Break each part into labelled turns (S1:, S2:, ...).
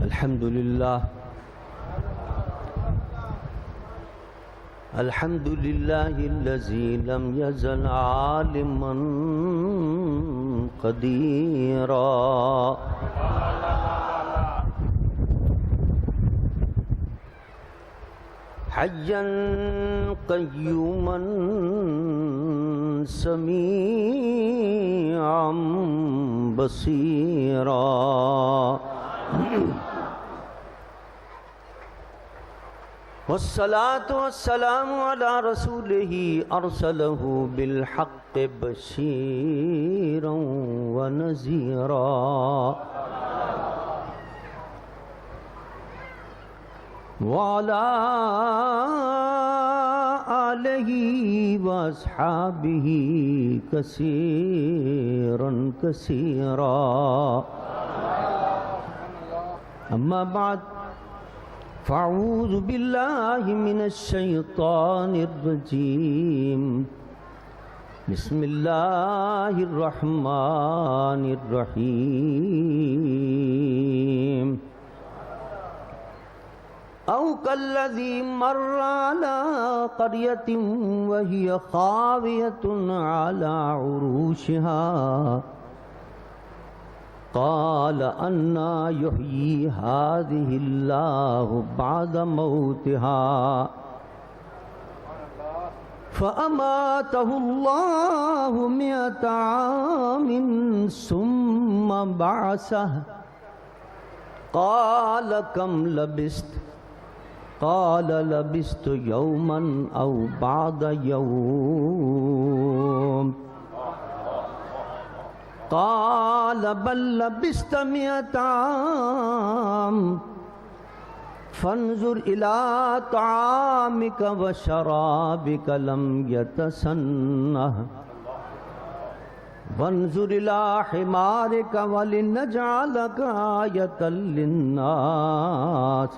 S1: الحمد لله الذي لم يزل عالما قديرا حيا قيوما سميعا بصيرا والصلاة والسلام على رسوله أرسله بالحق بشيرا ونذيرا وعلى آله وأصحابه كثيرا كثيرا أما بعد فأعوذ بالله من الشيطان الرجيم بسم الله الرحمن الرحيم أو كالذي مر على قرية وهي خاوية على عروشها قال أنى يحيي هذه الله بعد موتها فأماته الله 100 عام ثم بعثه قال كم لبثت قال لبثت يوما أو بعض يوم قال بل لبثت 100 عام فانظر إلى طعامك وشرابك لم يتسنه وانظر إلى حمارك ولنجعلك آية للناس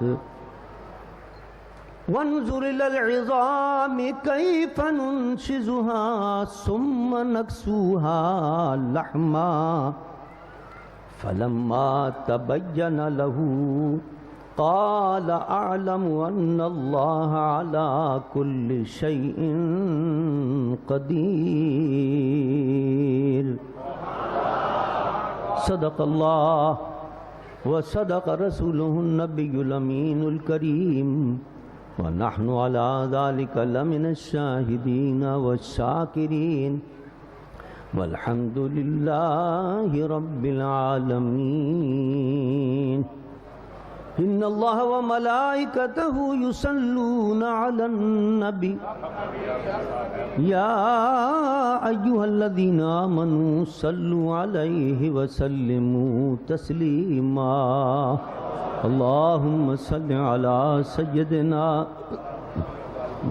S1: وانظر إلى العظام كيف ننشزها ثم نكسوها لحما فلما تبين له قال أعلم أن الله على كل شيء قدير صدق الله وصدق رسوله النبي الأمين الكريم ونحن على ذلك لمن الشاهدين والشاكرين والحمد لله رب العالمين إن الله وملائكته يصلون على النبي يا أيها الذين آمنوا صلوا عليه وسلموا تسليما اللهم صل على سيدنا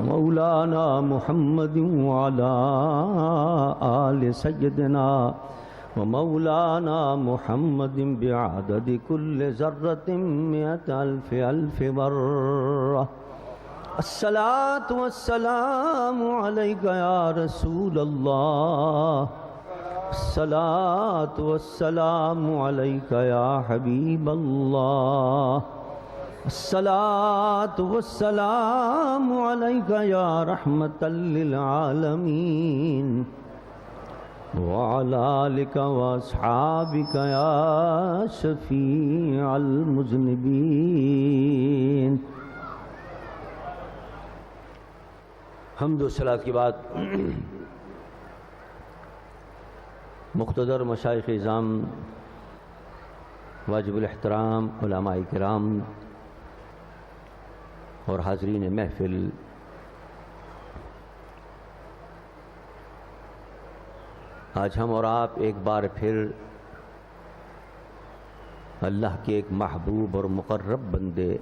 S1: مولانا محمد وعلى آل سيدنا ومولانا محمد بعدد كل ذرة 100,000 مرة الصلاة والسلام عليك يا رسول الله الصلاة والسلام عليك يا حبيب الله الصلاة والسلام عليك يا رحمة للعالمين وعلى آلك وأصحابك يا شفيع المذنبين حمد و صلاة کے بعد مقتدر مشائخ اعظام واجب الاحترام علماء کرام اور حاضرین محفل آج ہم اور آپ ایک بار پھر اللہ کے ایک محبوب اور مقرب بندے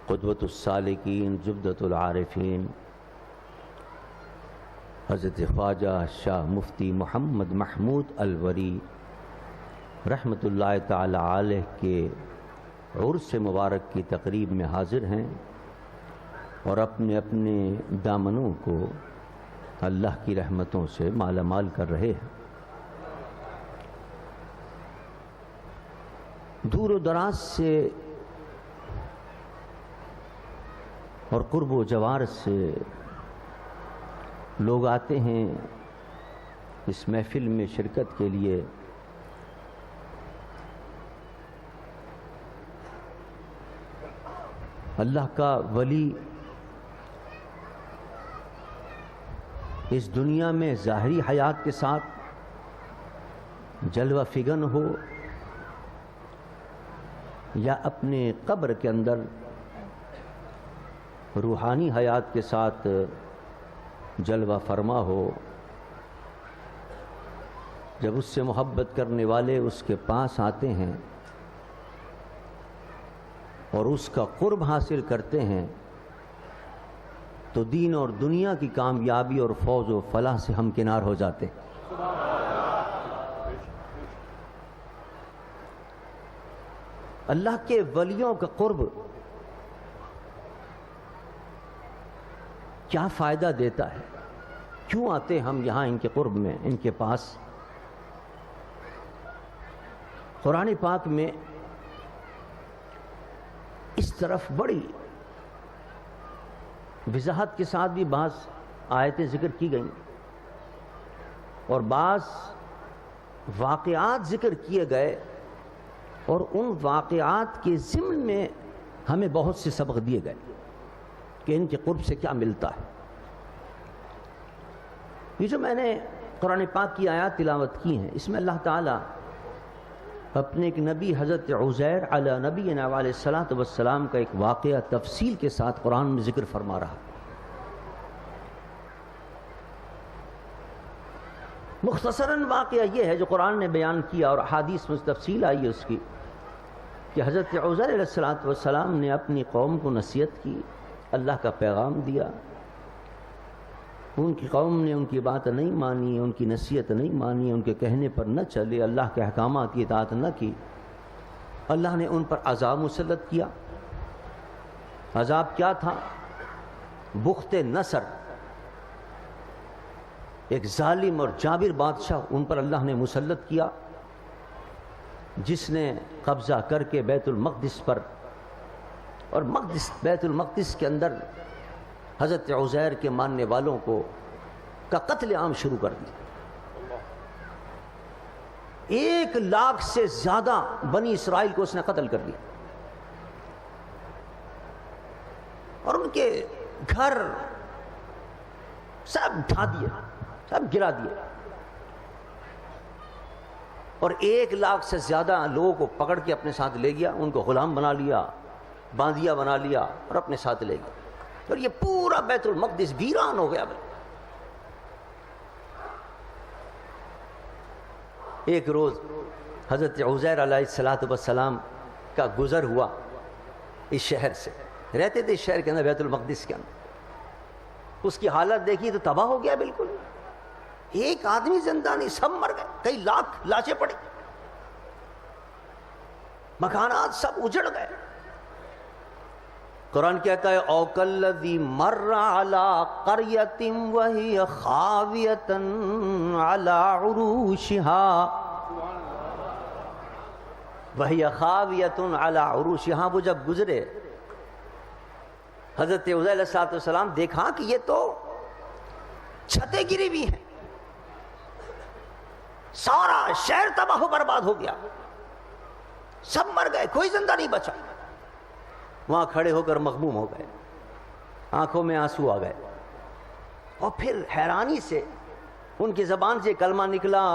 S1: قدوۃ السالکین زبدۃ العارفین حضرت خواجہ شاہ مفتی محمد محمود الوری رحمۃ اللہ تعالی علیہ کے عرس مبارک کی تقریب میں حاضر ہیں اور اپنے اپنے دامنوں کو اللہ کی رحمتوں سے مالا مال کر رہے ہیں۔ دور و دراز سے اور قرب و جوار سے لوگ آتے ہیں اس محفل میں شرکت کے لیے. اللہ کا ولی اس دنیا میں ظاہری حیات کے ساتھ جلوہ فگن ہو یا اپنے قبر کے اندر روحانی حیات کے ساتھ جلوہ فرما ہو، جب اس سے محبت کرنے والے اس کے پاس آتے ہیں اور اس کا قرب حاصل کرتے ہیں تو دین اور دنیا کی کامیابی اور فوز و فلاح سے ہمکنار ہو جاتے ہیں. اللہ کے ولیوں کا قرب کیا فائدہ دیتا ہے؟ کیوں آتے ہم یہاں ان کے قرب میں، ان کے پاس؟ قرآن پاک میں اس طرف بڑی وضاحت کے ساتھ بھی بعض آیتیں ذکر کی گئیں اور بعض واقعات ذکر کیے گئے، اور ان واقعات کے ضمن میں ہمیں بہت سے سبق دیے گئے کہ ان کے قرب سے کیا ملتا ہے. یہ جو میں نے قرآن پاک کی آیات تلاوت کی ہیں، اس میں اللہ تعالیٰ اپنے ایک نبی حضرت عزیر علی نبینا علیہ الصلاۃ والسلام کا ایک واقعہ تفصیل کے ساتھ قرآن میں ذکر فرما رہا. مختصراً واقعہ یہ ہے جو قرآن نے بیان کیا اور احادیث میں تفصیل آئی ہے اس کی، کہ حضرت عزیر علیہ الصلاۃ والسلام نے اپنی قوم کو نصیحت کی، اللہ کا پیغام دیا. ان کی قوم نے ان کی بات نہیں مانی، ان کی نصیحت نہیں مانی، ان کے کہنے پر نہ چلے، اللہ کے احکامات کی اطاعت نہ کی. اللہ نے ان پر عذاب مسلط کیا. عذاب کیا تھا؟ بخت نصر، ایک ظالم اور جابر بادشاہ ان پر اللہ نے مسلط کیا، جس نے قبضہ کر کے بیت المقدس پر اور بیت المقدس کے اندر حضرت عزیر کے ماننے والوں کا قتل عام شروع کر دیا. 1,00,000 سے زیادہ بنی اسرائیل کو اس نے قتل کر دیا اور ان کے گھر سب ڈھا دیے، سب گرا دیے، اور 1,00,000 سے زیادہ لوگوں کو پکڑ کے اپنے ساتھ لے گیا، ان کو غلام بنا لیا، باندیا بنا لیا اور اپنے ساتھ لے گیا. اور یہ پورا بیت المقدس ویران ہو گیا. ایک روز حضرت عزیر علیہ الصلاۃ والسلام کا گزر ہوا اس شہر سے، رہتے تھے اس شہر کے اندر بیت المقدس کے اندر. اس کی حالت دیکھی تو تباہ ہو گیا بالکل. ایک آدمی زندہ نہیں، سب مر گئے، کئی لاکھ لاشیں پڑی، مکانات سب اجڑ گئے. قرآن کہتا ہے او کالذی مر علی قریۃ وہی خاویۃ علی عروشہا، وہی خاویۃ علی عروشہا. وہ جب گزرے حضرت عزیر علیہ السلام دیکھا کہ یہ تو چھتیں گری ہوئی ہیں، سارا شہر تباہ و برباد ہو گیا، سب مر گئے، کوئی زندہ نہیں بچا. وہاں کھڑے ہو کر مغموم ہو گئے، آنکھوں میں آنسو آ گئے، اور پھر حیرانی سے ان کی زبان سے کلمہ نکلا،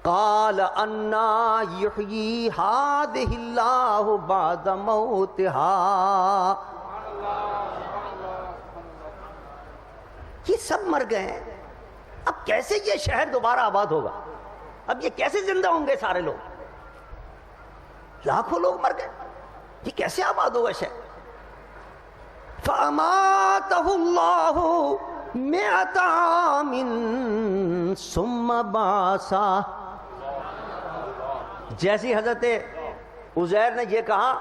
S1: قال انا یحیی ہذہ اللہ بعد موتہا. یہ سب مر گئے ہیں، اب کیسے یہ شہر دوبارہ آباد ہوگا؟ اب یہ کیسے زندہ ہوں گے سارے لوگ؟ لاکھوں لوگ مر گئے، یہ کیسے آباد ہوگا شہر؟ فَأَمَاتَهُ اللَّهُ مِئَةَ عَامٍ ثُمَّ بَعَثَهُ. جیسی حضرت عزیر نے یہ کہا،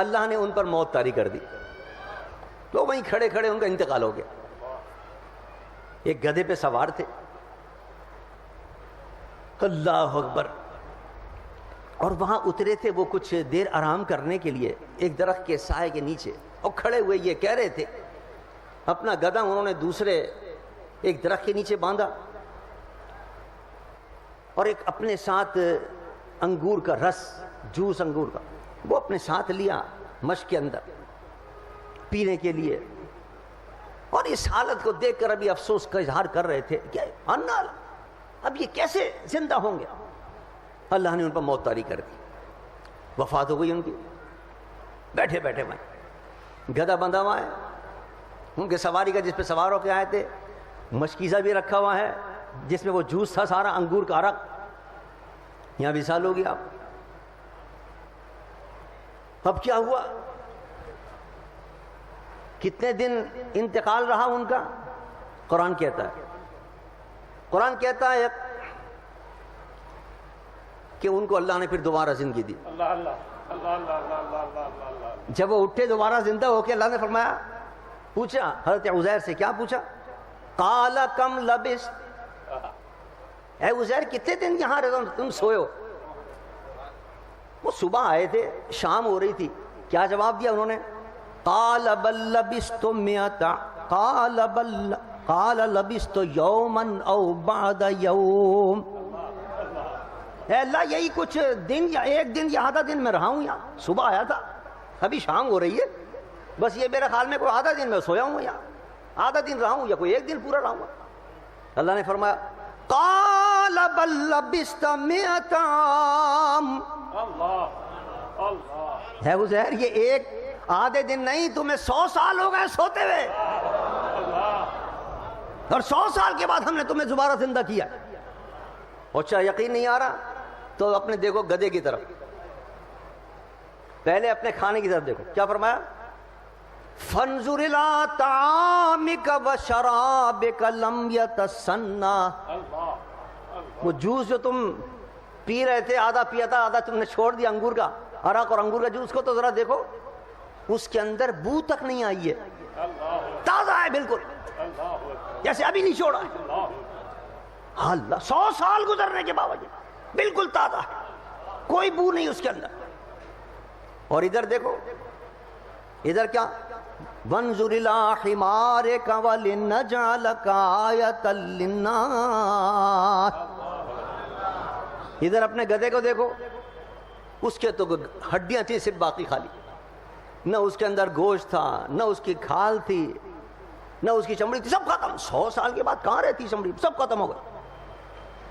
S1: اللہ نے ان پر موت طاری کر دی. تو وہیں کھڑے کھڑے ان کا انتقال ہو گیا. ایک گدھے پہ سوار تھے، اللہ اکبر، اور وہاں اترے تھے وہ کچھ دیر آرام کرنے کے لیے ایک درخت کے سائے کے نیچے، اور کھڑے ہوئے یہ کہہ رہے تھے، اپنا گدھا انہوں نے دوسرے ایک درخت کے نیچے باندھا اور ایک اپنے ساتھ انگور کا رس، جوس انگور کا، وہ اپنے ساتھ لیا مشق کے اندر پینے کے لیے، اور اس حالت کو دیکھ کر ابھی افسوس کا اظہار کر رہے تھے کہ انال اب یہ کیسے زندہ ہوں گے. اللہ نے ان پر موت طاری کر دی، وفات ہو گئی ان کی. بیٹھے بیٹھے وہیں گدھا بندھا ہوا ہے، ان کے سواری کا جس پہ سوار ہو کے آئے تھے، مشکیزہ بھی رکھا ہوا ہے جس میں وہ جوس تھا سارا انگور کا عرق. یہاں وصال ہو گیا. اب کیا ہوا؟ کتنے دن انتقال رہا ان کا؟ قرآن کہتا ہے کہ ان کو اللہ نے پھر دوبارہ زندگی دی. جب وہ اٹھے دوبارہ زندہ ہو کے، اللہ نے فرمایا، پوچھا حضرت عزیر سے، کیا پوچھا؟ قال کم لبثت، اے عزیر کتنے دن یہاں تم سوئے ہو؟ وہ صبح آئے تھے، شام ہو رہی تھی. کیا جواب دیا انہوں نے؟ قال بل لبثت قال لبثت یوما او بعد یوم. اے اللہ یہی کچھ دن یا ایک دن یا آدھا دن میں رہا ہوں یہاں. صبح آیا تھا، ابھی شام ہو رہی ہے، بس یہ میرے خیال میں کوئی آدھا دن میں سویا ہوں یہاں، آدھا دن رہا ہوں یا کوئی ایک دن پورا رہا ہوں. اللہ نے فرمایا قال بل لبثت 100 عام. ہے عزیر یہ ایک آدھے دن نہیں، تمہیں 100 سال ہو گئے سوتے ہوئے، اور 100 سال کے بعد ہم نے تمہیں دوبارہ زندہ کیا. اچھا یقین نہیں آ رہا تو اپنے دیکھو گدھے کی طرف، پہلے اپنے کھانے کی طرف دیکھو. کیا فرمایا؟ فانظر الى طعامك وشرابك لم يتسنى. وہ جوس جو تم پی رہے تھے، آدھا پیا تھا آدھا تم نے چھوڑ دیا، انگور کا عرق اور انگور کا جوس کو تو ذرا دیکھو، اس کے اندر بو تک نہیں آئی ہے، تازہ ہے بالکل، جیسے ابھی نہیں چھوڑا ہے. اللہ 100 سال گزرنے کے باوجود بالکل تازہ ہے، کوئی بو نہیں اس کے اندر. اور ادھر دیکھو، ادھر کیا؟ وانظر الى حمارك ولنجعلك آية للناس. ادھر اپنے گدھے کو دیکھو، اس کے تو ہڈیاں تھیں صرف باقی خالی، نہ اس کے اندر گوشت تھا، نہ اس کی کھال تھی، نہ اس کی چمڑی تھی، سب ختم. 100 سال کے بعد کہاں رہتی چمڑی؟ سب ختم ہو گئی،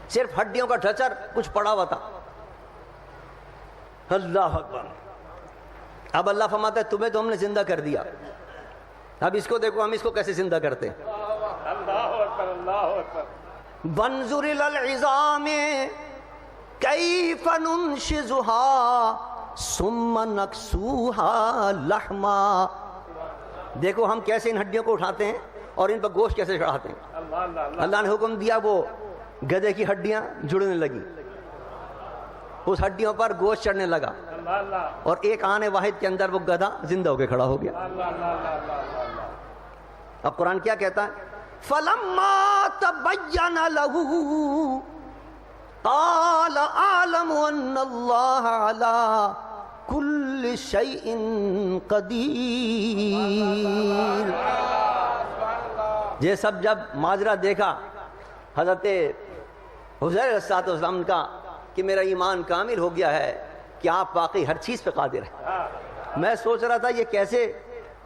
S1: صرف ہڈیوں کا ڈھچر کچھ پڑا ہوا تھا. اللہ اکبر. اب اللہ فرماتا ہے تمہیں تو ہم نے زندہ کر دیا، اب اس کو دیکھو ہم اس کو کیسے زندہ کرتے ہیں. اللہ اکبر اللہ اکبر. وانظر الى العظام کیف ننشزها ثم نکسوها لحما. دیکھو ہم کیسے ان ہڈیوں کو اٹھاتے ہیں اور ان پر گوشت کیسے چڑھاتے ہیں. اللہ نے حکم دیا، وہ گدھے کی ہڈیاں جڑنے لگی، اس ہڈیوں پر گوشت چڑھنے لگا، اور ایک آنے واحد کے اندر وہ گدھا زندہ ہو کے کھڑا ہو گیا. اب قرآن کیا کہتا ہے؟ فَلَمَّا تَبَيَّنَ لَهُ قَالَ أَعْلَمُ أَنَّ اللَّهَ عَلَىٰ كُلِّ شَيْءٍ قَدِيرٌ. یہ سب جب ماجرا دیکھا حضرت عزیر علیہ السلام کا کہ میرا ایمان کامل ہو گیا ہے کہ آپ واقعی ہر چیز پہ قادر ہیں. میں سوچ رہا تھا یہ کیسے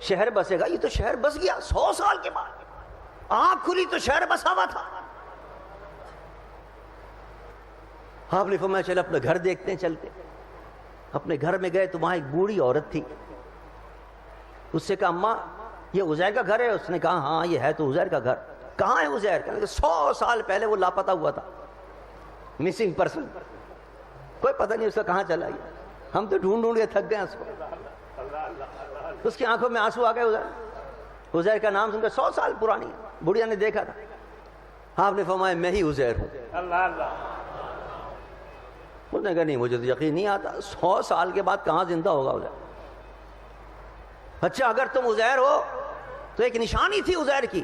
S1: شہر بسے گا، یہ تو شہر بس گیا 100 سال کے بعد. آنکھ کھلی تو شہر بسا ہوا تھا. آپ نے فرمایا چل اپنے گھر دیکھتے ہیں. چلتے اپنے گھر میں گئے تو وہاں ایک بوڑھی عورت تھی. اس سے کہا اماں یہ عزیر کا گھر ہے؟ اس نے کہا ہاں یہ ہے تو عزیر کا گھر. کہاں ہے عزیر؟ کہنے کہ 100 سال پہلے وہ لاپتہ ہوا تھا، مسنگ پرسن، کوئی پتہ نہیں اس کا کہاں چلا گیا، ہم تو ڈھونڈ ڈھونڈ کے تھک گئے اس کو. اس کی آنکھوں میں آنسو آ گئے. عزیر کا نام سن کر 100 سال پرانی بڑھیا نے دیکھا تھا. آپ نے فرمایا میں ہی عزیر ہوں. اس نے کہا نہیں مجھے تو یقین نہیں آتا، 100 سال کے بعد کہاں زندہ ہوگا عزیر. اچھا اگر تم عزیر ہو تو ایک نشانی تھی عزیر کی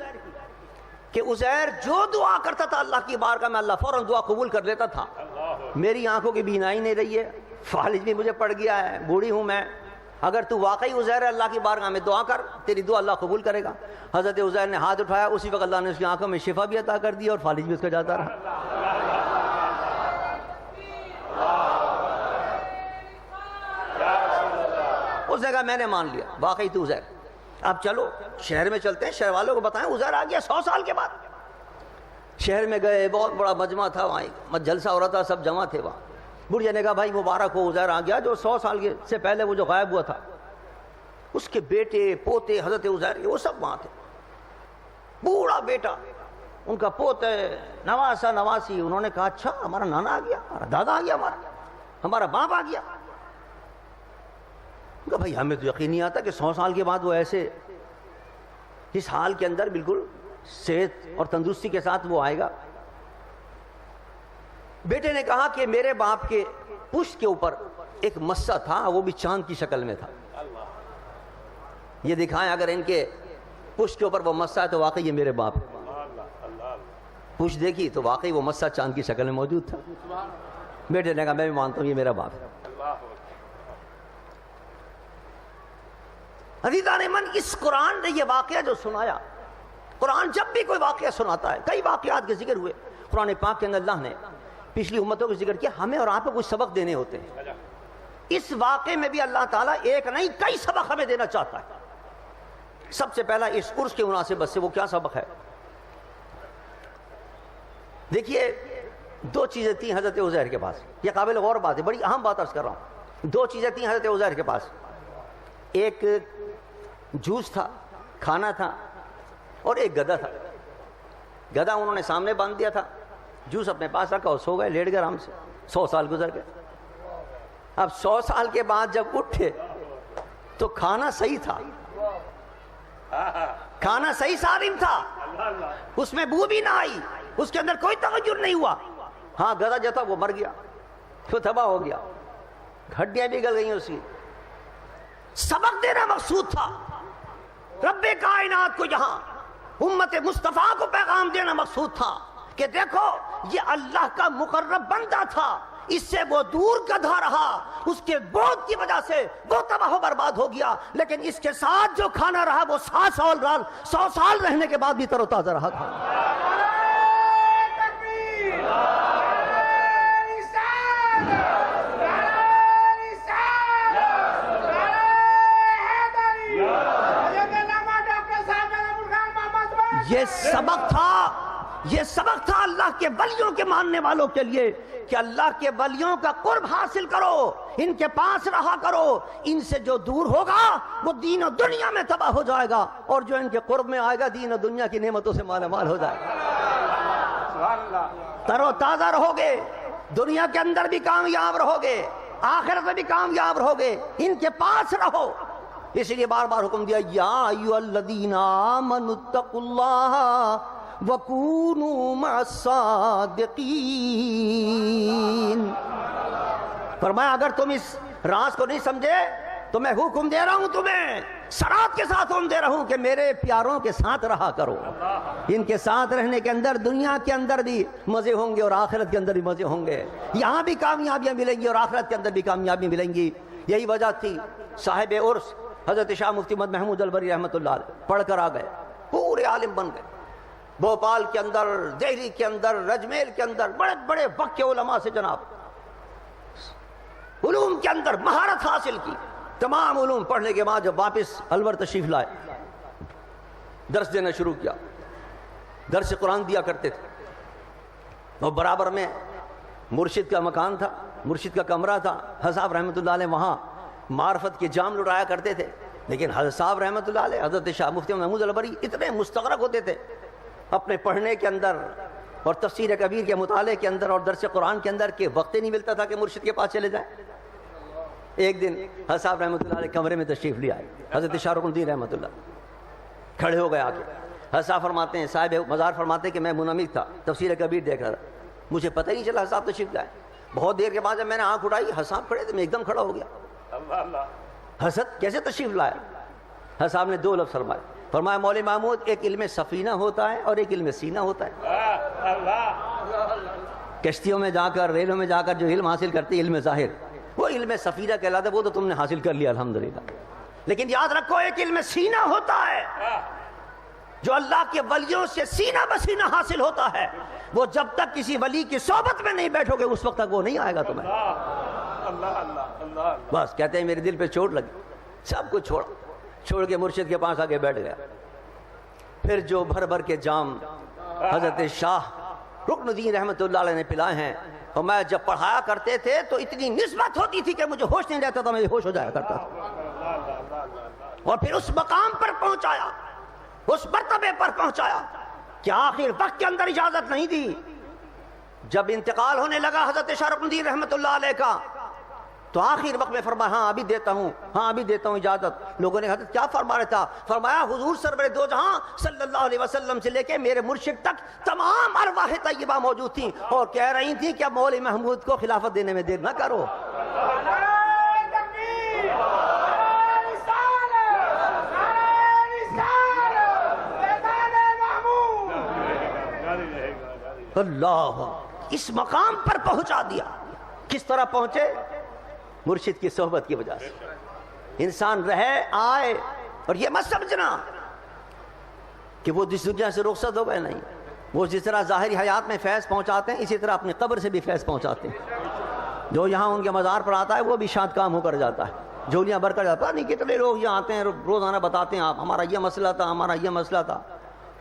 S1: کہ عزیر جو دعا کرتا تھا اللہ کی بارگاہ میں اللہ فوراً دعا قبول کر لیتا تھا. میری آنکھوں کی بینائی نہیں رہی ہے، فالج بھی مجھے پڑ گیا ہے، بوڑھی ہوں میں، اگر تو واقعی عزیر ہے اللہ کی بارگاہ میں دعا کر، تیری دعا اللہ قبول کرے گا۔ حضرت عزیر نے ہاتھ اٹھایا، اسی وقت اللہ نے اس کی آنکھوں میں شفا بھی عطا کر دی اور فالج بھی اس کا جاتا رہا۔ اس نے کہا میں نے مان لیا، واقعی تو عزیر۔ اب چلو شہر میں چلتے ہیں، شہر والوں کو بتائیں عزیر آ گیا 100 سال کے بعد۔ شہر میں گئے، بہت بڑا مجمع تھا، وہاں جلسہ ہو رہا تھا، سب جمع تھے وہاں۔ بڑھیا نے کہا بھائی مبارک ہو، عزیر آ گیا جو 100 سال سے پہلے وہ جو غائب ہوا تھا، اس کے بیٹے پوتے حضرت عزیر وہ سب وہاں تھے۔ بوڑھا بیٹا، ان کا پوتے، نواسا نواسی، انہوں نے کہا اچھا ہمارا نانا آ گیا، ہمارا دادا آ گیا، ہمارا باپ آ گیا۔ کہا بھائی ہمیں تو یقین نہیں آتا کہ 100 سال کے بعد وہ ایسے اس حال کے اندر بالکل صحت اور تندرستی کے ساتھ وہ آئے گا۔ بیٹے نے کہا کہ میرے باپ کے پشت کے اوپر ایک مسا تھا، وہ بھی چاند کی شکل میں تھا۔ یہ دکھائیں اگر ان کے پشت کے اوپر وہ مسا ہے تو واقعی یہ میرے باپ ہے۔ پشت دیکھی تو واقعی وہ مسا چاند کی شکل میں موجود تھا۔ بیٹے نے کہا میں بھی مانتا ہوں یہ میرا باپ ہے۔ عزیزان من، اس قرآن نے یہ واقعہ جو سنایا، قرآن جب بھی کوئی واقعہ سناتا ہے، کئی واقعات کے ذکر ہوئے قرآن پاک کے اندر، اللہ نے پچھلی امتوں کو ذکر کیا، ہمیں اور آپ کو کچھ سبق دینے ہوتے ہیں۔ اس واقعے میں بھی اللہ تعالیٰ ایک نہیں کئی سبق ہمیں دینا چاہتا ہے۔ سب سے پہلا اس عرس کے مناسبت سے وہ کیا سبق ہے؟ دیکھیے 2 چیزیں تھیں حضرت عزیر کے پاس، یہ قابل غور بات ہے، بڑی اہم بات عرض کر رہا ہوں۔ 2 چیزیں تھیں حضرت عزیر کے پاس، ایک جوس تھا، کھانا تھا، اور ایک گدھا تھا۔ گدھا انہوں نے سامنے باندھ دیا تھا، جوس اپنے پاس رکھا اور سو گئے، لیٹ گئے آرام سے۔ 100 سال گزر گئے۔ اب 100 سال کے بعد جب اٹھے تو کھانا صحیح تھا، کھانا صحیح سالم تھا، اس میں بو بھی نہ آئی، اس کے اندر کوئی تغیر نہیں ہوا۔ ہاں گدھا جو تھا وہ مر گیا، تو تباہ ہو گیا، ہڈیاں بھی گل گئی اس کی۔ سبق دینا مقصود تھا، رب کائنات کو یہاں امت مصطفیٰ کو پیغام دینا مقصود تھا کہ دیکھو یہ اللہ کا مقرب بندہ تھا، اس سے وہ دور گدھا رہا، اس کے بوجھ کی وجہ سے وہ تباہ و برباد ہو گیا، لیکن اس کے ساتھ جو کھانا رہا وہ 100 سال رہنے کے بعد بھی تر و تازہ رہا تھا۔ یہ سبق تھا اللہ کے ولیوں کے ماننے والوں کے لیے کہ اللہ کے ولیوں کا قرب حاصل کرو، ان کے پاس رہا کرو، ان سے جو دور ہوگا وہ دین و دنیا میں تباہ ہو جائے گا، اور جو ان کے قرب میں آئے گا دین و دنیا کی نعمتوں سے مالا مال ہو جائے گا۔ تر و تازہ رہو گے، دنیا کے اندر بھی کامیاب رہو گے، آخرت میں بھی کامیاب رہو گے، ان کے پاس رہو۔ اس لیے بار بار حکم دیا یا ایھا الذین آمنوا اتقوا اللہ وَكُونُوا مَعَ الصَّادِقِينَ۔ فرمایا اگر تم اس راز کو نہیں سمجھے تو میں حکم دے رہا ہوں تمہیں، صراط کے ساتھ حکم دے رہا ہوں کہ میرے پیاروں کے ساتھ رہا کرو۔ ان کے ساتھ رہنے کے اندر دنیا کے اندر بھی مزے ہوں گے اور آخرت کے اندر بھی مزے ہوں گے، یہاں بھی کامیابیاں ملیں گی اور آخرت کے اندر بھی کامیابی ملیں گی۔ یہی وجہ تھی صاحب عرس حضرت شاہ مفتی محمد محمود الوری رحمۃ اللہ علیہ پڑھ کر آ گئے، پورے عالم بن گئے۔ بھوپال کے اندر، دہلی کے اندر، رجمیل کے اندر بڑے بڑے وقت کے علماء سے جناب علوم کے اندر مہارت حاصل کی۔ تمام علوم پڑھنے کے بعد جب واپس الور تشریف لائے، درس دینا شروع کیا، درس قرآن دیا کرتے تھے، اور برابر میں مرشد کا مکان تھا، مرشد کا کمرہ تھا۔ حضرت صاحب رحمۃ اللہ علیہ وہاں معرفت کے جام لٹایا کرتے تھے، لیکن حضرت صاحب رحمۃ اللہ علیہ، حضرت شاہ مفتی محمود الوری اتنے مستغرق ہوتے تھے اپنے پڑھنے کے اندر اور تفسیر کبیر کے مطالعے کے اندر اور درس قرآن کے اندر کہ وقت ہی نہیں ملتا تھا کہ مرشد کے پاس چلے جائیں۔ ایک دن حضرت صاحب رحمۃ اللہ علیہ کمرے میں تشریف لے آئے، حضرت شاہ رکن الدین رحمۃ اللہ کھڑے ہو گئے آ کے۔ حضرت صاحب فرماتے ہیں، صاحب مزار فرماتے ہیں کہ میں منمک تھا، تفسیر کبیر دیکھ رہا تھا، مجھے پتہ ہی نہیں چلا حضرت صاحب تشریف لائے۔ بہت دیر کے بعد جب میں نے آنکھ اٹھائی حضرت صاحب کھڑے تھے، میں ایک دم کھڑا ہو گیا، حضرت کیسے تشریف لائے؟ حضرت صاحب نے 2 لفظ فرمائے، فرمایا مولوی محمود ایک علم سفینہ ہوتا ہے اور ایک علم سینہ ہوتا ہے۔ کشتیوں میں جا کر، ریلوں میں جا کر جو علم حاصل کرتے علم ظاہر، وہ علم سفینہ کہلاتا ہے وہ تو تم نے حاصل کر لیا الحمدللہ، لیکن یاد رکھو ایک علم سینہ ہوتا ہے جو اللہ کے ولیوں سے سینہ بسینہ حاصل ہوتا ہے، وہ جب تک کسی ولی کی صحبت میں نہیں بیٹھو گے اس وقت تک وہ نہیں آئے گا تمہیں۔ بس کہتے ہیں میرے دل پہ چوٹ لگی، سب کچھ چھوڑ کے مرشد کے پاس آگے بیٹھ گیا۔ پھر جو بھر بھر کے جام حضرت شاہ رکن الدین رحمۃ اللہ علیہ نے پلائے ہیں، اور میں جب پڑھایا کرتے تھے تو اتنی نسبت ہوتی تھی کہ مجھے ہوش نہیں رہتا تھا، میں ہوش ہو جایا کرتا تھا، اور پھر اس مقام پر پہنچایا، اس مرتبے پر پہنچایا کہ آخر وقت کے اندر اجازت نہیں دی۔ جب انتقال ہونے لگا حضرت شاہ رکن الدین رحمۃ اللہ علیہ کا تو آخر وقت میں فرمایا ہاں ابھی دیتا ہوں اجازت۔ لوگوں نے حضرت کیا فرما رہا تھا؟ فرمایا حضور سرور دو جہاں صلی اللہ علیہ وسلم سے لے کے میرے مرشد تک تمام ارواح طیبہ موجود تھیں اور کہہ رہی تھیں کہ اب مولوی محمود کو خلافت دینے میں دیر نہ کرو۔ اللہ اس مقام پر پہنچا دیا۔ کس طرح پہنچے؟ مرشد کی صحبت کی وجہ سے۔ انسان رہے آئے، اور یہ مت سمجھنا کہ وہ جس دنیا سے رخصت ہو گئے، نہیں، وہ جس طرح ظاہری حیات میں فیض پہنچاتے ہیں اسی طرح اپنی قبر سے بھی فیض پہنچاتے ہیں۔ جو یہاں ان کے مزار پر آتا ہے وہ بھی شاد کام ہو کر جاتا ہے، جھولیاں بھر کر جاتا ہے۔ نہیں کتنے لوگ یہاں آتے ہیں روزانہ بتاتے ہیں آپ ہمارا یہ مسئلہ تھا، ہمارا یہ مسئلہ تھا،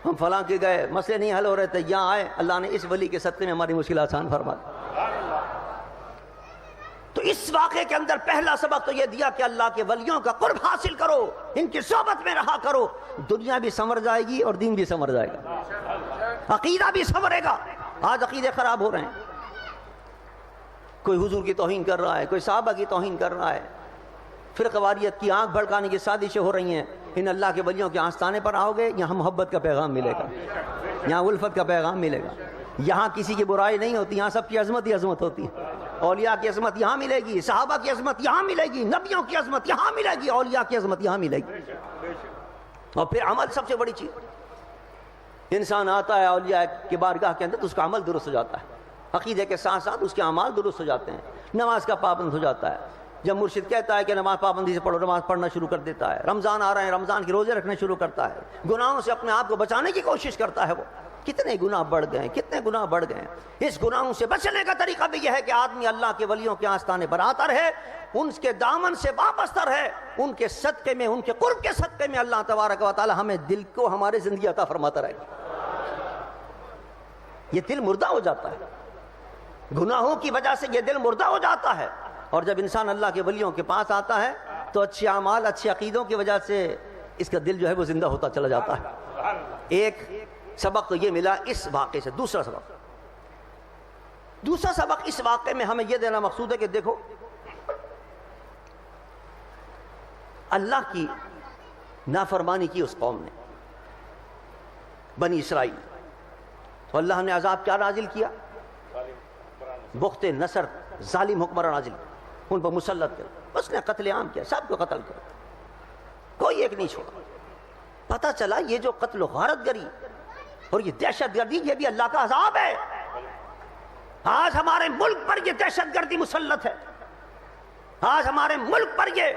S1: ہم فلاں کے گئے، مسئلے نہیں حل ہو رہے تھے، یہاں آئے، اللہ نے اس ولی کے صدقے میں ہماری مشکل آسان فرما دی۔ تو اس واقعے کے اندر پہلا سبق تو یہ دیا کہ اللہ کے ولیوں کا قرب حاصل کرو، ان کی صحبت میں رہا کرو، دنیا بھی سنور جائے گی اور دین بھی سنور جائے گا، عقیدہ بھی سنورے گا۔ آج عقیدے خراب ہو رہے ہیں، کوئی حضور کی توہین کر رہا ہے، کوئی صحابہ کی توہین کر رہا ہے، فرقواریت کی آنکھ بھڑکانے کی سازشیں ہو رہی ہیں۔ ان اللہ کے ولیوں کے آستانے پر آؤ گے، یہاں محبت کا پیغام ملے گا، یہاں الفت کا پیغام ملے گا، یہاں کسی کی برائی نہیں ہوتی، یہاں سب کی عظمت ہی عظمت ہوتی ہے۔ اولیاء کی عظمت یہاں ملے گی، صحابہ کی عظمت یہاں ملے گی، نبیوں کی عظمت یہاں ملے گی، اولیاء کی عظمت یہاں ملے گی۔ اور پھر عمل سب سے بڑی چیز، انسان آتا ہے اولیاء کی بارگاہ کے اندر تو اس کا عمل درست ہو جاتا ہے، عقیدے کے ساتھ ساتھ اس کے اعمال درست ہو جاتے ہیں، نماز کا پابند ہو جاتا ہے۔ جب مرشد کہتا ہے کہ نماز پابندی سے پڑھو، نماز پڑھنا شروع کر دیتا ہے۔ رمضان آ رہے ہیں، رمضان کے روزے رکھنے شروع کرتا ہے، گناہوں سے اپنے آپ کو بچانے کی کوشش کرتا ہے۔ وہ کتنے گناہ بڑھ گئے، کتنے گناہ بڑھ گئے۔ اس گناہوں سے بچنے کا طریقہ بھی یہ ہے کہ آدمی اللہ کے ولیوں کے آستانے پر آتا رہے، ان کے دامن سے وابستہ رہے، ان کے صدقے میں، ان کے قرب کے صدقے میں اللہ تبارک و تعالی ہمیں دل کو ہمارے زندگی عطا فرماتا رہے گا۔ یہ دل مردہ ہو جاتا ہے، گناہوں کی وجہ سے یہ دل مردہ ہو جاتا ہے، اور جب انسان اللہ کے ولیوں کے پاس آتا ہے تو اچھے اعمال، اچھے عقیدوں کی وجہ سے اس کا دل جو ہے وہ زندہ ہوتا چلا جاتا ہے۔ ایک سبق تو یہ ملا اس واقعے سے۔ دوسرا سبق اس واقعے میں ہمیں یہ دینا مقصود ہے کہ دیکھو اللہ کی نافرمانی کی اس قوم نے، بنی اسرائیل، تو اللہ نے عذاب کیا نازل کیا؟ بخت نصر، ظالم حکمران نازل کیا، ان پر مسلط کر، اس نے قتل عام کیا، سب کو قتل کیا، کوئی ایک نہیں چھوڑا۔ پتہ چلا یہ جو قتل و غارت گری اور یہ دہشت گردی یہ بھی اللہ کا عذاب ہے۔ آج ہمارے ملک پر یہ دہشت گردی مسلط ہے، آج ہمارے ملک پر یہ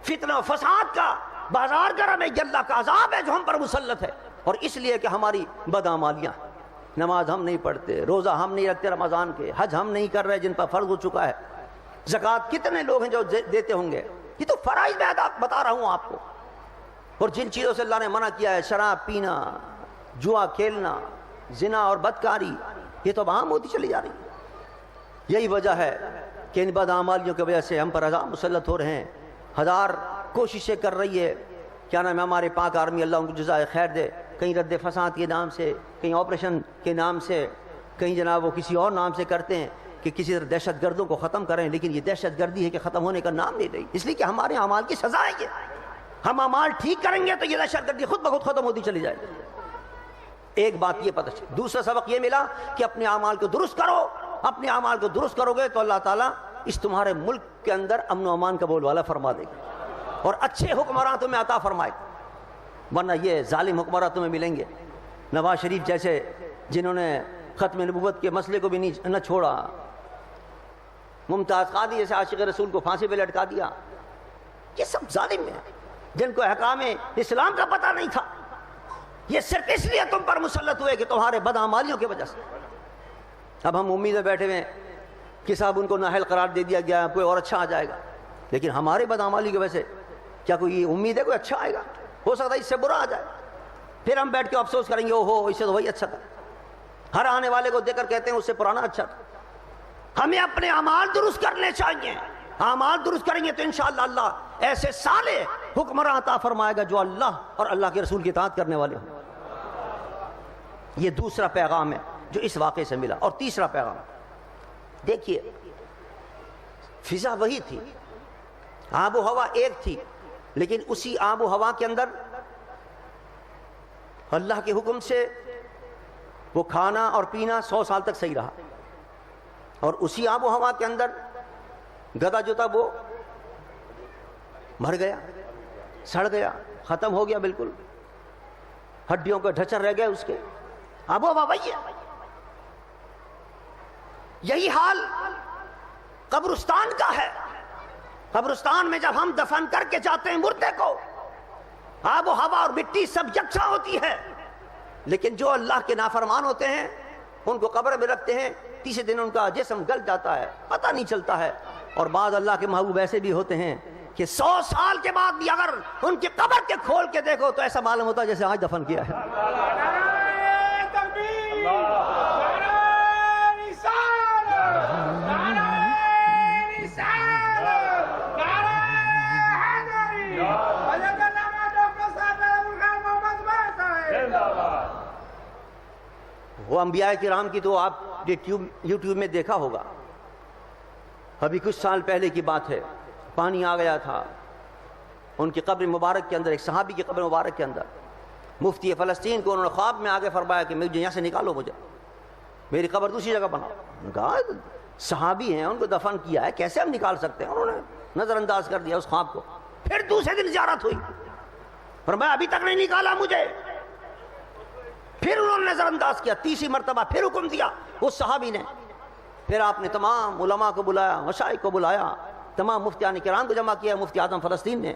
S1: فتنہ و فساد کا بازار گرم ہے، یہ اللہ کا عذاب ہے جو ہم پر مسلط ہے، اور اس لیے کہ ہماری بدعمالیاں، نماز ہم نہیں پڑھتے، روزہ ہم نہیں رکھتے رمضان کے، حج ہم نہیں کر رہے جن پر فرض ہو چکا ہے، زکوٰۃ کتنے لوگ ہیں جو دیتے ہوں گے، یہ تو فرائض میں بتا رہا ہوں آپ کو، اور جن چیزوں سے اللہ نے منع کیا ہے، شراب پینا، جوا کھیلنا، زنا اور بدکاری، یہ تو عام ہوتی چلی جا رہی ہے۔ یہی وجہ ہے کہ ان بدعمالیوں کی وجہ سے ہم پر عذاب مسلط ہو رہے ہیں۔ ہزار کوششیں کر رہی ہے، کیا نام ہے، ہمارے پاک آرمی، اللہ ان کو جزائے خیر دے، کہیں رد فساد کے نام سے، کہیں آپریشن کے نام سے، کہیں جناب وہ کسی اور نام سے کرتے ہیں کہ کسی طرح دہشت گردوں کو ختم کریں، لیکن یہ دہشت گردی ہے کہ ختم ہونے کا نام نہیں رہی، اس لیے کہ ہمارے اعمال کی سزا ہے یہ۔ ہم اعمال ٹھیک کریں گے تو یہ دہشت گردی خود بخود ختم ہوتی چلی جائے گی۔ ایک بات یہ پتہ چلی، دوسرا سبق یہ ملا کہ اپنے اعمال کو درست کرو، اپنے اعمال کو درست کرو گے تو اللہ تعالیٰ اس تمہارے ملک کے اندر امن و امان کا بول والا فرما دے گا اور اچھے حکمراں تمہیں عطا فرمائے گا، ورنہ یہ ظالم حکمراں تمہیں ملیں گے، نواز شریف جیسے جنہوں نے ختم نبوت کے مسئلے کو بھی نہ چھوڑا، ممتاز قادری جیسے عاشق رسول کو پھانسی پہ لٹکا دیا. یہ سب ظالم ہیں جن کو احکام اسلام کا پتہ نہیں تھا. یہ صرف اس لیے تم پر مسلط ہوئے کہ تمہارے بدعمالیوں کی وجہ سے. اب ہم امید میں بیٹھے ہوئے کہ صاحب ان کو نااہل قرار دے دیا گیا, کوئی اور اچھا آ جائے گا. لیکن ہمارے بدعمالی کی وجہ سے کیا کوئی امید ہے کوئی اچھا آئے گا؟ ہو سکتا ہے اس سے برا آ جائے. پھر ہم بیٹھ کے افسوس کریں گے, او ہو اس سے تو وہی اچھا تھا. ہر آنے والے کو دیکھ کر کہتے ہیں اس سے پرانا اچھا تھا. ہمیں اپنے اعمال درست کرنے چاہیے. اعمال درست کریں گے تو انشاءاللہ اللہ ایسے صالح حکمراں عطا فرمائے گا جو اللہ اور اللہ کے رسول کی اطاعت کرنے والے ہوں. یہ دوسرا پیغام ہے جو اس واقعے سے ملا. اور تیسرا پیغام دیکھیے, فضا وہی تھی, آب و ہوا ایک تھی, لیکن اسی آب و ہوا کے اندر اللہ کے حکم سے وہ کھانا اور پینا 100 سال تک صحیح رہا. اور اسی آب و ہوا کے اندر گدھا جو تھا وہ مر گیا, سڑ گیا, ختم ہو گیا, بالکل ہڈیوں کے ڈھچر رہ گئے اس کے. آب و ہوا وہی ہے. یہی حال قبرستان کا ہے. قبرستان میں جب ہم دفن کر کے جاتے ہیں مردے کو, آب و ہوا اور مٹی سب یکساں ہوتی ہے, لیکن جو اللہ کے نافرمان ہوتے ہیں ان کو قبر میں رکھتے ہیں, تیسرے دن ان کا جسم گل جاتا ہے, پتہ نہیں چلتا ہے. اور بعض اللہ کے محبوب ایسے بھی ہوتے ہیں کہ 100 سال کے بعد بھی اگر ان کی قبر کے کھول کے دیکھو تو ایسا معلوم ہوتا ہے جیسے آج دفن کیا ہے. وہ انبیاء کرام کی تو آپ یوٹیوب میں دیکھا ہوگا. ابھی کچھ سال پہلے کی بات ہے, پانی آ گیا تھا ان کی قبر مبارک کے اندر, ایک صحابی کی قبر مبارک کے اندر. مفتی فلسطین کو انہوں نے خواب میں آگے فرمایا کہ مجھے یہاں سے نکالو, مجھے میری قبر دوسری جگہ بناؤ. کہا صحابی ہیں, ان کو دفن کیا ہے, کیسے ہم نکال سکتے ہیں؟ انہوں نے نظر انداز کر دیا اس خواب کو. پھر دوسرے دن زیارت ہوئی, فرمایا ابھی تک نہیں نکالا مجھے. پھر انہوں نے نظر انداز کیا, تیسری مرتبہ پھر حکم دیا اس صحابی نے. پھر آپ نے تمام علماء کو بلایا, مشائخ کو بلایا, تمام مفتیان کرام کو جمع کیا, مفتی اعظم فلسطین نے.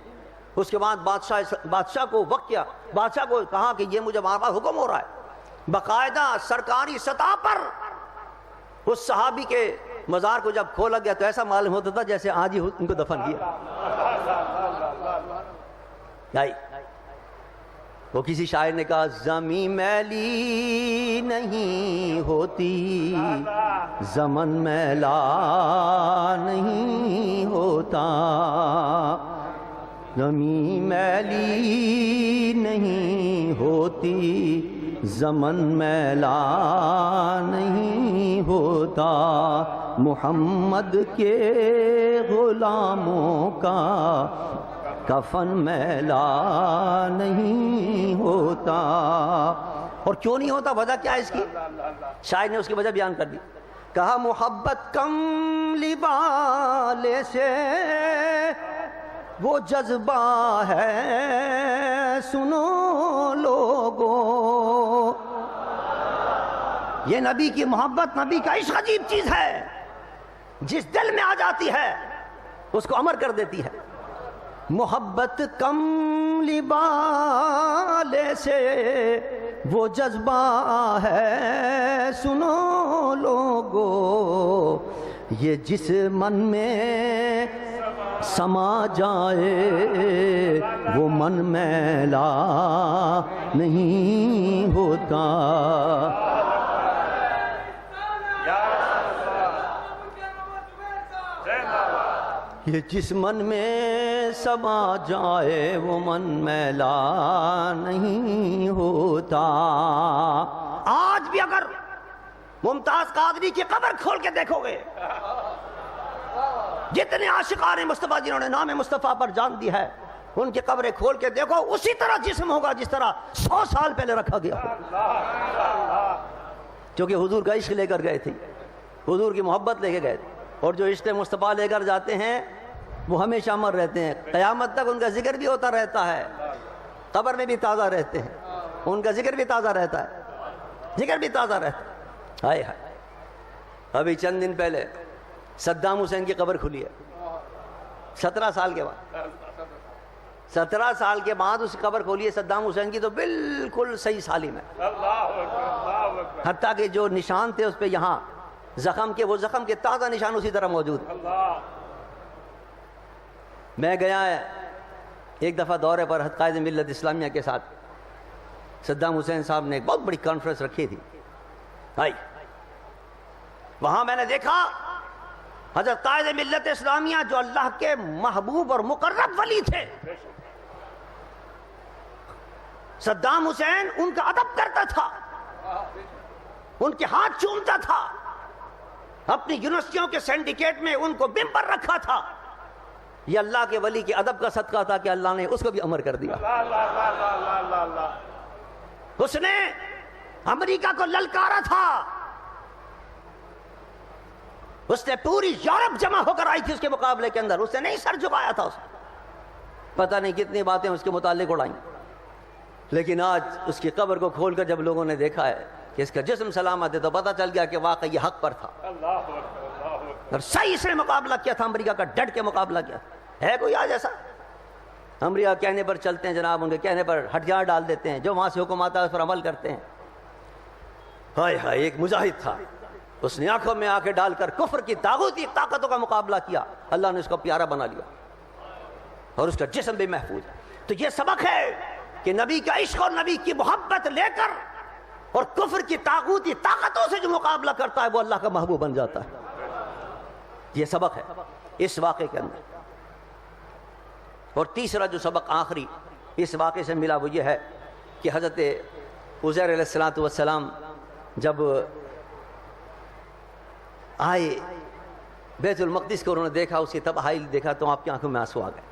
S1: اس کے بعد بادشاہ کو وقت کیا, بادشاہ کو کہا کہ یہ مجھے وہاں پر حکم ہو رہا ہے. باقاعدہ سرکاری سطح پر اس صحابی کے مزار کو جب کھولا گیا تو ایسا معلوم ہوتا تھا جیسے آج ہی ان کو دفن کیا. وہ کسی شاعر نے کہا, زمین میلی نہیں ہوتی, زمن میلا نہیں ہوتا. زمین میلی نہیں ہوتی, زمن میلا نہیں ہوتا. محمد کے غلاموں کا کفن میلا نہیں ہوتا. اور کیوں نہیں ہوتا, وجہ کیا ہے اس کی؟ شاعر نے اس کی وجہ بیان کر دی. کہا محبت کملی والے سے وہ جذبہ ہے سنو لوگو. یہ نبی کی محبت, نبی کا عشق عجیب چیز ہے, جس دل میں آ جاتی ہے اس کو امر کر دیتی ہے. محبت کملی والے سے وہ جذبہ ہے سنو لوگو. یہ جس من میں سما جائے وہ من میلا نہیں ہوتا. یہ جس من میں سما جائے وہ من میلا نہیں ہوتا. آج بھی اگر ممتاز قادری کی قبر کھول کے دیکھو گے, جتنے عاشقان مصطفیٰ جنہوں نے نام مصطفیٰ پر جان دی ہے, ان کی قبریں کھول کے دیکھو, اسی طرح جسم ہوگا جس طرح 100 سال پہلے رکھا گیا. کیونکہ حضور کا عشق لے کر گئے تھے, حضور کی محبت لے کے گئے تھے. اور جو عشق مصطفیٰ لے کر جاتے ہیں وہ ہمیشہ امر رہتے ہیں, قیامت تک ان کا ذکر بھی ہوتا رہتا ہے, قبر میں بھی تازہ رہتے ہیں, ان کا ذکر بھی تازہ رہتا ہے, ذکر بھی تازہ رہتا ہے. ہائے ہائے, ابھی چند دن پہلے صدام حسین کی قبر کھلی ہے 17 سال کے بعد، 17 سال کے بعد اس کی قبر کھولی ہے صدام حسین کی، تو بالکل صحیح سالم ہے، حتیٰ کہ جو نشان تھے اس پہ یہاں زخم کے، وہ زخم کے تازہ نشان اسی طرح موجود ہیں۔ میں گیا ہے ایک دفعہ دورے پر قائد ملت اسلامیہ کے ساتھ، صدام حسین صاحب نے ایک بہت بڑی کانفرنس رکھی تھی، وہاں میں نے دیکھا حضرت قائد ملت اسلامیہ جو اللہ کے محبوب اور مقرب ولی تھے، صدام حسین ان کا ادب کرتا تھا، ان کے ہاتھ چومتا تھا، اپنی یونیورسٹیوں کے سینڈیکیٹ میں ان کو ممبر رکھا تھا۔ یہ اللہ کے ولی کے ادب کا صدقہ تھا کہ اللہ نے اس کو بھی امر کر دیا۔ اس نے امریکہ کو للکارا تھا، اس نے پوری یورپ جمع ہو کر آئی تھی اس کے مقابلے کے اندر، اس نے نہیں سر جھکایا تھا، اس پتہ نہیں کتنی باتیں اس کے متعلق اڑائیں، لیکن آج اس کی قبر کو کھول کر جب لوگوں نے دیکھا ہے کہ اس کا جسم سلامت ہے تو پتہ چل گیا کہ واقعی یہ حق پر تھا اور صحیح سے مقابلہ کیا تھا، امریکہ کا ڈٹ کے مقابلہ کیا تھا۔ ہے کوئی آج ایسا؟ امریکہ کہنے پر چلتے ہیں جناب، ان کے کہنے پر ہتھیار ڈال دیتے ہیں، جو وہاں سے حکم آتا ہے اس پر عمل کرتے ہیں۔ ہائے ہائے، ایک مجاہد تھا، اس نے آنکھوں میں آنکھیں ڈال کر کفر کی طاغوتی طاقتوں کا مقابلہ کیا، اللہ نے اس کو پیارا بنا لیا اور اس کا جسم بھی محفوظ ہے۔ تو یہ سبق ہے کہ نبی کا عشق اور نبی کی محبت لے کر اور کفر کی طاغوتی طاقتوں سے جو مقابلہ کرتا ہے وہ اللہ کا محبوب بن جاتا ہے۔ یہ سبق ہے اس واقعے کے اندر۔ اور تیسرا جو سبق آخری اس واقعے سے ملا وہ یہ ہے کہ حضرت عزیر علیہ السلام جب آئے بیت المقدس کو، انہوں نے دیکھا اس کی تباہی دیکھا تو آپ کی آنکھوں میں آنسو آ گئے۔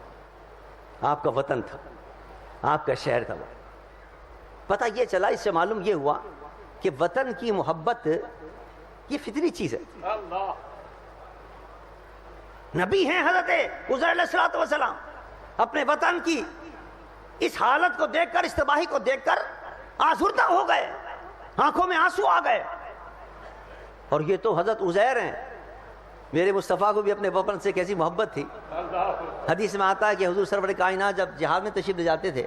S1: آپ کا وطن تھا، آپ کا شہر تھا۔ پتہ یہ چلا، اس سے معلوم یہ ہوا کہ وطن کی محبت یہ فطری چیز ہے۔ نبی ہیں حضرت عزیر علیہ السلام، اپنے وطن کی اس حالت کو دیکھ کر، اس تباہی کو دیکھ کر آزردہ ہو گئے، آنکھوں میں آنسو آ گئے۔ اور یہ تو حضرت عزیر ہیں، میرے مصطفیٰ کو بھی اپنے وطن سے کیسی محبت تھی۔ حدیث میں آتا ہے کہ حضور سرور کائنات جب جہاد میں تشریف لے جاتے تھے،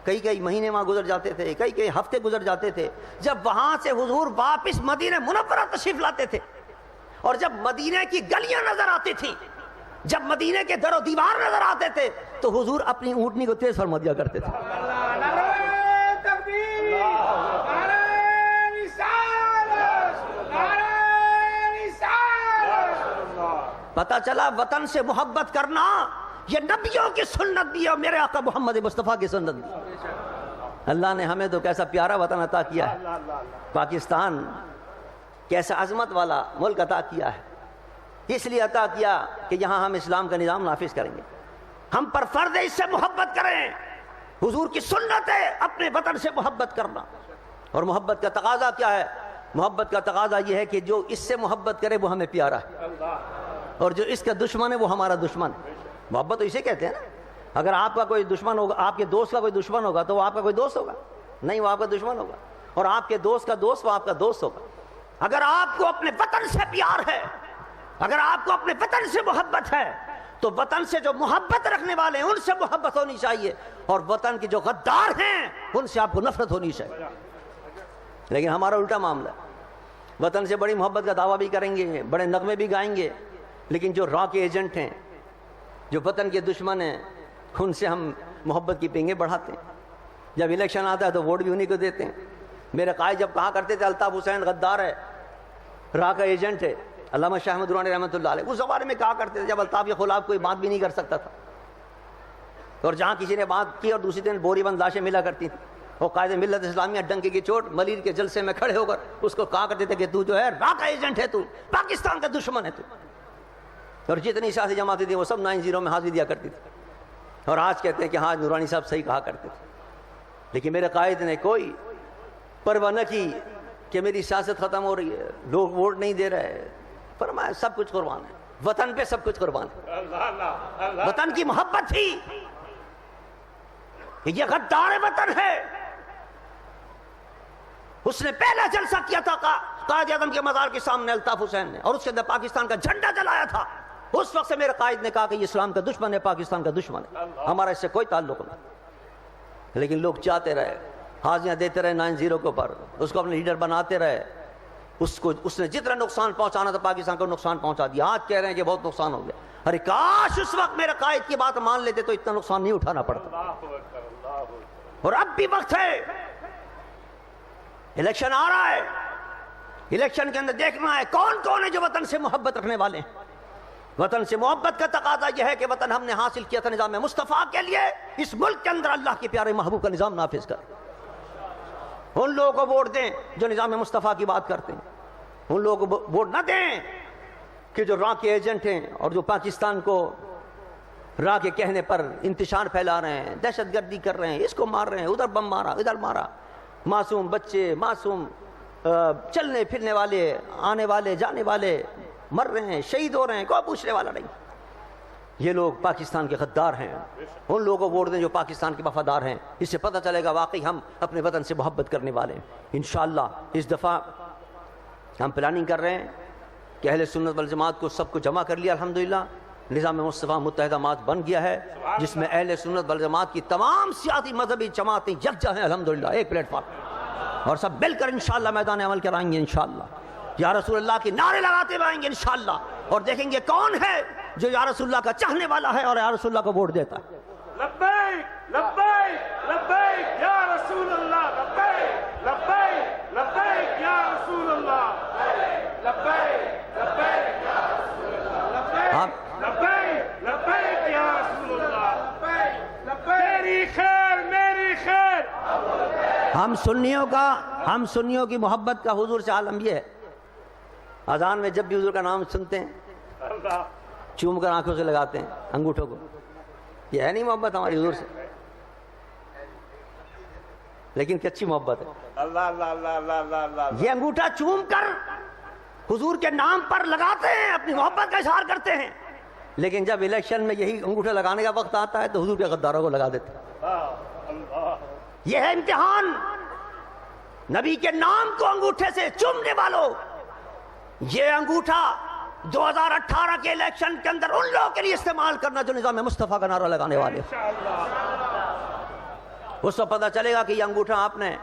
S1: کئی مہینے وہاں گزر جاتے تھے، کئی ہفتے گزر جاتے تھے، جب وہاں سے حضور واپس مدینہ منورہ تشریف لاتے تھے اور جب مدینہ کی گلیاں نظر آتی تھیں، جب مدینہ کے در و دیوار نظر آتے تھے تو حضور اپنی اونٹنی کو تیز فرما دیا کرتے تھے۔ پتہ چلا وطن سے محبت کرنا یہ نبیوں کی سنت بھی ہے اور میرے آقا محمد مصطفیٰ کی سنت بھی۔ اللہ نے ہمیں تو کیسا پیارا وطن عطا کیا ہے، پاکستان کیسا عظمت والا ملک عطا کیا ہے، اس لیے عطا کیا کہ یہاں ہم اسلام کا نظام نافذ کریں گے، ہم پر فرض ہے اس سے محبت کریں۔ حضور کی سنت ہے اپنے وطن سے محبت کرنا، اور محبت کا تقاضا کیا ہے؟ محبت کا تقاضا یہ ہے کہ جو اس سے محبت کرے وہ ہمیں پیارا ہے، اور جو اس کا دشمن ہے وہ ہمارا دشمن ہے۔ محبت تو اسے کہتے ہیں نا۔ اگر آپ کا کوئی دشمن ہوگا، آپ کے دوست کا کوئی دشمن ہوگا تو وہ آپ کا کوئی دوست ہوگا؟ نہیں، وہ آپ کا دشمن ہوگا۔ اور آپ کے دوست کا دوست وہ آپ کا دوست ہوگا۔ اگر آپ کو اپنے وطن سے پیار ہے، اگر آپ کو اپنے وطن سے محبت ہے تو وطن سے جو محبت رکھنے والے ہیں ان سے محبت ہونی چاہیے، اور وطن کے جو غدار ہیں ان سے آپ کو نفرت ہونی چاہیے۔ لیکن ہمارا الٹا معاملہ ہے، وطن سے بڑی محبت کا دعویٰ بھی کریں گے، بڑے نغمے بھی گائیں گے، لیکن جو را کے ایجنٹ ہیں، جو وطن کے دشمن ہیں، ان سے ہم محبت کی پینگیں بڑھاتے ہیں۔ جب الیکشن آتا ہے تو ووٹ بھی انہی کو دیتے ہیں۔ میرے قائد جب کہا کرتے تھے الطاف حسین غدار ہے، را کا ایجنٹ ہے، علامہ شاہ احمد درانی رحمۃ اللہ علیہ اس زمانے میں کہا کرتے تھے جب الطاف کے خلاف کوئی بات بھی نہیں کر سکتا تھا، اور جہاں کسی نے بات کی اور دوسری دن بوری بند لاشیں ملا کرتی تھیں، وہ قائد ملت اسلامیہ ڈنکے کی چوٹ ملیر کے جلسے میں کھڑے ہو کر اس کو کہا کرتے تھے کہ تو جو ہے را کا ایجنٹ ہے، تو پاکستان کا دشمن ہے تو۔ اور جتنی سیاسی جماعتیں تھیں وہ سب 9-0 میں حاضری دیا کرتی تھی، اور آج کہتے ہیں کہ ہاں نورانی صاحب صحیح کہا کرتے تھے۔ لیکن میرے قائد نے کوئی پرواہ نہ کی کہ میری سیاست ختم ہو رہی ہے، لوگ ووٹ نہیں دے رہے، فرمایا سب کچھ قربان ہے، وطن پہ سب کچھ قربان ہے۔ وطن کی محبت تھی کہ یہ غدار وطن ہے۔ اس نے پہلا جلسہ کیا تھا قائد اعظم کے مزار کے سامنے الطاف حسین نے اور اس کے اندر پاکستان کا جھنڈا جلایا تھا، اس وقت سے میرے قائد نے کہا کہ یہ اسلام کا دشمن ہے، پاکستان کا دشمن ہے، ہمارا اس سے کوئی تعلق نہیں۔ لیکن لوگ چاہتے رہے، حاضریاں دیتے رہے 9-0 کے اوپر، اس کو اپنے لیڈر بناتے رہے، اس نے جتنا نقصان پہنچانا تھا پاکستان کو نقصان پہنچا دیا۔ آج کہہ رہے ہیں کہ بہت نقصان ہو گیا، ارے کاش اس وقت میرے قائد کی بات مان لیتے تو اتنا نقصان نہیں اٹھانا پڑتا۔ اور اب بھی وقت ہے، الیکشن آ رہا ہے، الیکشن کے اندر دیکھنا ہے کون کون ہے جو وطن سے محبت رکھنے والے ہیں۔ وطن سے محبت کا تقاضا یہ ہے کہ وطن ہم نے حاصل کیا تھا نظام مصطفیٰ کے لیے، اس ملک کے اندر اللہ کے پیارے محبوب کا نظام نافذ کریں۔ ان لوگوں کو ووٹ دیں جو نظام مصطفیٰ کی بات کرتے ہیں، ان لوگوں کو ووٹ نہ دیں کہ جو راہ کے ایجنٹ ہیں اور جو پاکستان کو راہ کے کہنے پر انتشار پھیلا رہے ہیں، دہشت گردی کر رہے ہیں، اس کو مار رہے ہیں، ادھر بم مارا ادھر مارا، معصوم بچے، معصوم چلنے پھرنے والے، آنے والے جانے والے مر رہے ہیں، شہید ہو رہے ہیں، کوئی پوچھنے والا نہیں۔ یہ لوگ پاکستان کے غدار ہیں، ان لوگوں کو ووٹ دیں جو پاکستان کے وفادار ہیں، اس سے پتہ چلے گا واقعی ہم اپنے وطن سے محبت کرنے والے ہیں۔ انشاءاللہ اس دفعہ ہم پلاننگ کر رہے ہیں کہ اہل سنت والجماعت کو سب کو جمع کر لیا، الحمدللہ نظام مصطفیٰ متحدہ مات بن گیا ہے، جس میں اہل سنت والجماعت کی تمام سیاسی مذہبی جماعتیں یکجا ہیں الحمدللہ ایک پلیٹ فارم، اور سب مل کر انشاءاللہ میدان عمل کرائیں گے انشاءاللہ، یا رسول اللہ کے نعرے لگاتے ہوئے گے انشاءاللہ، اور دیکھیں گے کون ہے جو یا رسول اللہ کا چاہنے والا ہے اور یا رسول اللہ کو ووٹ دیتا ہے۔
S2: لبیک لبیک لبیک یا رسول اللہ، لبیک لبیک لبیک یا رسول اللہ، لبیک لبیک یا رسول اللہ، لبیک لبیک یا رسول اللہ، میری خیر میری خیر۔
S1: ہم سنیوں کی محبت کا حضور سے عالم یہ ہے، اذان میں جب بھی حضور کا نام سنتے ہیں چوم کر آنکھوں سے لگاتے ہیں انگوٹھوں کو، یہ ہے نہیں محبت ہماری حضور سے، لیکن کچی محبت ہے۔
S2: اللہ اللہ اللہ اللہ اللہ اللہ،
S1: یہ انگوٹھا چوم کر حضور کے نام پر لگاتے ہیں، اپنی محبت کا اظہار کرتے ہیں، لیکن جب الیکشن میں یہی انگوٹھا لگانے کا وقت آتا ہے تو حضور کے غداروں کو لگا دیتے ہیں۔ یہ ہے امتحان، نبی کے نام کو انگوٹھے سے چومنے والوں، یہ انگوٹھا 2018 کے الیکشن کے اندر ان لوگوں کے لیے استعمال کرنا جو نظام مصطفیٰ کا نعرہ لگانے والے، اس وقت پتہ چلے گا کہ یہ انگوٹھا آپ نے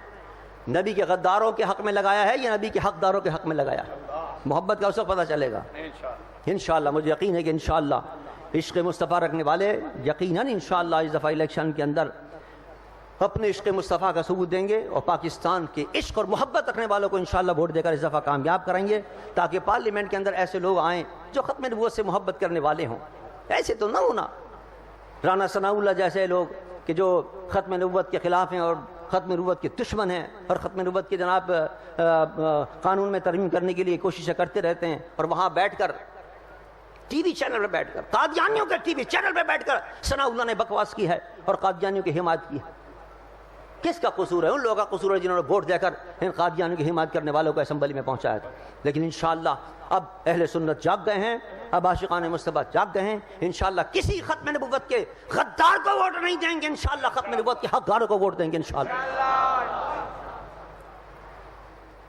S1: نبی کے غداروں کے حق میں لگایا ہے یا نبی کے حقداروں کے حق میں لگایا ہے۔ محبت کا اس وقت پتہ چلے گا انشاءاللہ۔ مجھے یقین ہے کہ انشاءاللہ عشق مصطفیٰ رکھنے والے یقیناً انشاءاللہ اس دفعہ الیکشن کے اندر اپنے عشق مصطفیٰ کا ثبوت دیں گے اور پاکستان کے عشق اور محبت رکھنے والوں کو انشاءاللہ ووٹ دے کر اس دفعہ کامیاب کریں گے، تاکہ پارلیمنٹ کے اندر ایسے لوگ آئیں جو ختم نبوت سے محبت کرنے والے ہوں۔ ایسے تو نہ ہونا رانا ثناء اللہ جیسے لوگ کہ جو ختم نبوت کے خلاف ہیں اور ختم نبوت کے دشمن ہیں اور ختم نبوت کے جناب قانون میں ترمیم کرنے کے لیے کوششیں کرتے رہتے ہیں، اور وہاں بیٹھ کر ٹی وی چینل پہ بیٹھ کر قادیانیوں کے ٹی وی چینل پہ بیٹھ کر ثناء اللہ نے بکواس کی ہے اور قادیانیوں کی حمایت کی ہے۔ کس کا قصور ہے؟ ان لوگوں کا قصور ہے جنہوں نے ووٹ دے کر ان قادیانیوں کی حمایت کرنے والوں کو اسمبلی میں پہنچایا تھا۔ لیکن انشاءاللہ اب اہل سنت جاگ گئے ہیں، اب عاشقان مصطفیٰ جاگ گئے ہیں، انشاءاللہ کسی ختم نبوت کے غدار کو ووٹ نہیں دیں گے، انشاءاللہ ختم نبوت کے حقداروں کو ووٹ دیں گے انشاءاللہ۔